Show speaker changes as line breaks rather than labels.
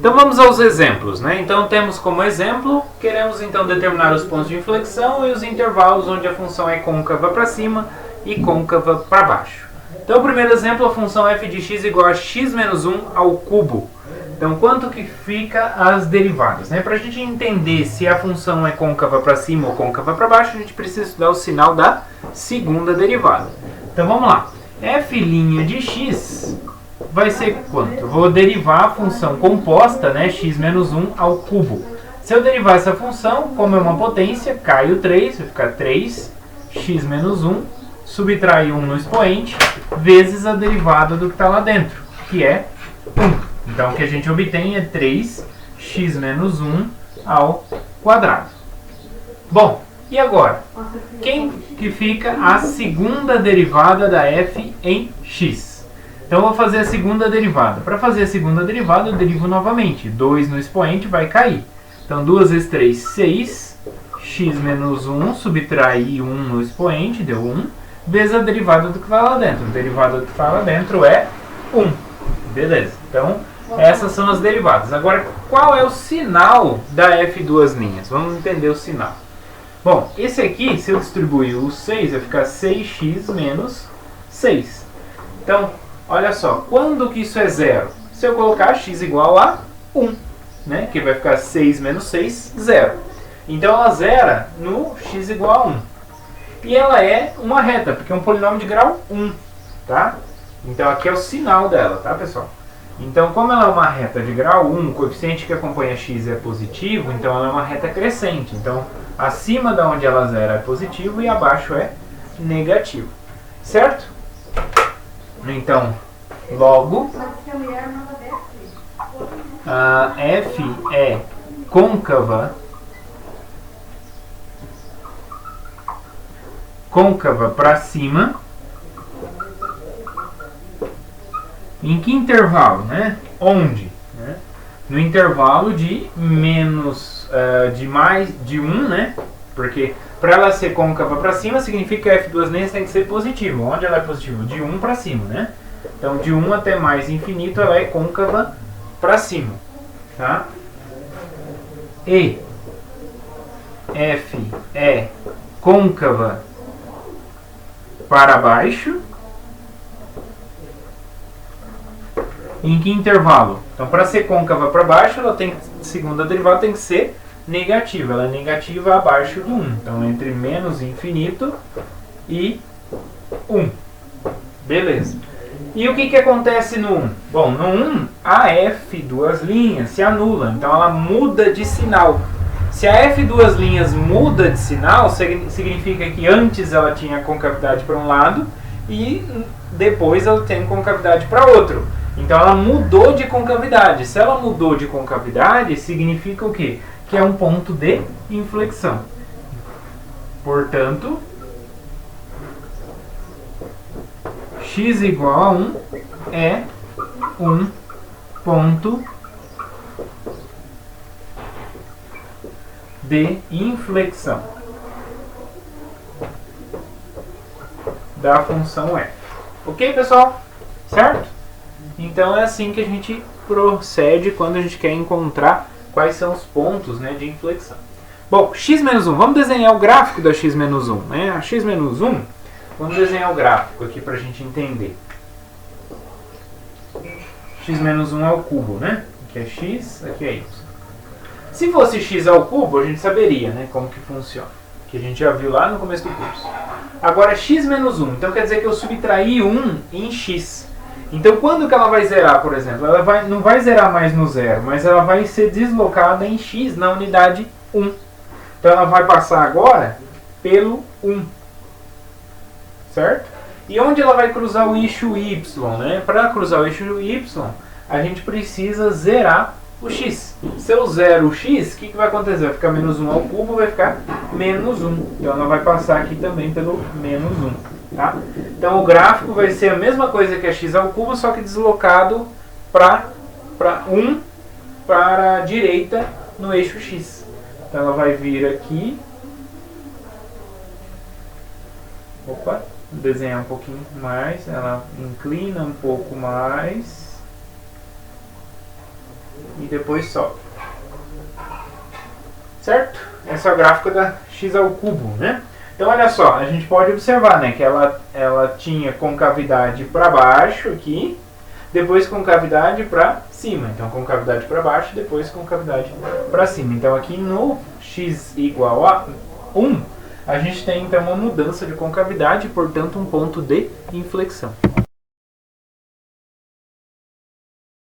Então vamos aos exemplos, né? Então temos como exemplo, queremos então determinar os pontos de inflexão e os intervalos onde a função é côncava para cima e côncava para baixo. Então o primeiro exemplo, a função f de x igual a x menos 1 ao cubo. Então quanto que fica as derivadas, né? Para a gente entender se a função é côncava para cima ou côncava para baixo, a gente precisa estudar o sinal da segunda derivada. Então vamos lá. F' de x vai ser quanto? Eu vou derivar a função composta, né, x menos 1 ao cubo. Se eu derivar essa função, como é uma potência, cai o 3, vai ficar 3x menos 1, subtrai 1 no expoente, vezes a derivada do que está lá dentro, que é 1. Então, o que a gente obtém é 3x menos 1 ao quadrado. Bom, e agora? Quem que fica a segunda derivada da f em x? Então, eu vou fazer a segunda derivada. Para fazer a segunda derivada, eu derivo novamente. 2 no expoente vai cair. Então, 2 vezes 3, 6. X menos 1, subtrai 1 no expoente, deu 1. Vezes a derivada do que está lá dentro. A derivada do que está lá dentro é 1. Beleza. Então, essas são as derivadas. Agora, qual é o sinal da f duas linhas? Vamos entender o sinal. Bom, esse aqui, se eu distribuir o 6, vai ficar 6x menos 6. Então, olha só, quando que isso é zero? Se eu colocar x igual a 1, né? Que vai ficar 6 menos 6, 0. Então ela zera no x igual a 1. E ela é uma reta, porque é um polinômio de grau 1, tá? Então aqui é o sinal dela, tá, pessoal? Então, como ela é uma reta de grau 1, o coeficiente que acompanha x é positivo, então ela é uma reta crescente. Então, acima da onde ela zera é positivo e abaixo é negativo. Certo? Então, logo, a f é côncava para cima. Em que intervalo, né? Onde? Né? No intervalo de menos, de 1, né? Porque para ela ser côncava para cima, significa que a f duas linhas tem que ser positivo. Onde ela é positiva? De 1 para cima, né? Então, de 1 até mais infinito, ela é côncava para cima, tá? E f é côncava para baixo. Em que intervalo? Então, para ser côncava para baixo, ela tem, segunda derivada tem que ser negativa. Ela é negativa abaixo do 1. Então, entre menos infinito e 1. Beleza. E o que acontece no 1? Bom, no 1, a f duas linhas se anula. Então, ela muda de sinal. Se a f duas linhas muda de sinal, significa que antes ela tinha concavidade para um lado e depois ela tem concavidade para outro. Então ela mudou de concavidade. Se ela mudou de concavidade, significa o quê? Que é um ponto de inflexão. Portanto, x igual a 1 é um ponto de inflexão da função f. Ok, pessoal? Certo? Então é assim que a gente procede quando a gente quer encontrar quais são os pontos, né, de inflexão. Bom, x menos 1, vamos desenhar o gráfico da x menos 1. Né? A x menos 1, vamos desenhar o gráfico aqui para a gente entender. X menos 1 ao cubo, né? Aqui é x, aqui é y. Se fosse x ao cubo, a gente saberia, né, como que funciona. Que a gente já viu lá no começo do curso. Agora, x menos 1, então quer dizer que eu subtraí 1 em x. Então, quando que ela vai zerar, por exemplo? Ela não vai zerar mais no zero, mas ela vai ser deslocada em x na unidade 1. Então, ela vai passar agora pelo 1. Certo? E onde ela vai cruzar o eixo y, né? Para cruzar o eixo y, a gente precisa zerar o x. Se eu zero o x, o que vai acontecer? Vai ficar menos 1 ao cubo, vai ficar menos 1. Então, ela vai passar aqui também pelo menos 1. Tá? Então o gráfico vai ser a mesma coisa que a x ao cubo, só que deslocado para 1 para a direita no eixo x. Então ela vai vir aqui. Opa, vou desenhar um pouquinho mais. Ela inclina um pouco mais. e depois sobe. Certo? Essa é a gráfica da x ao cubo, né? Então olha só, a gente pode observar, né, que ela tinha concavidade para baixo aqui, depois concavidade para cima. Então concavidade para baixo, depois concavidade para cima. Então aqui no x igual a 1, a gente tem então uma mudança de concavidade e, portanto, um ponto de inflexão.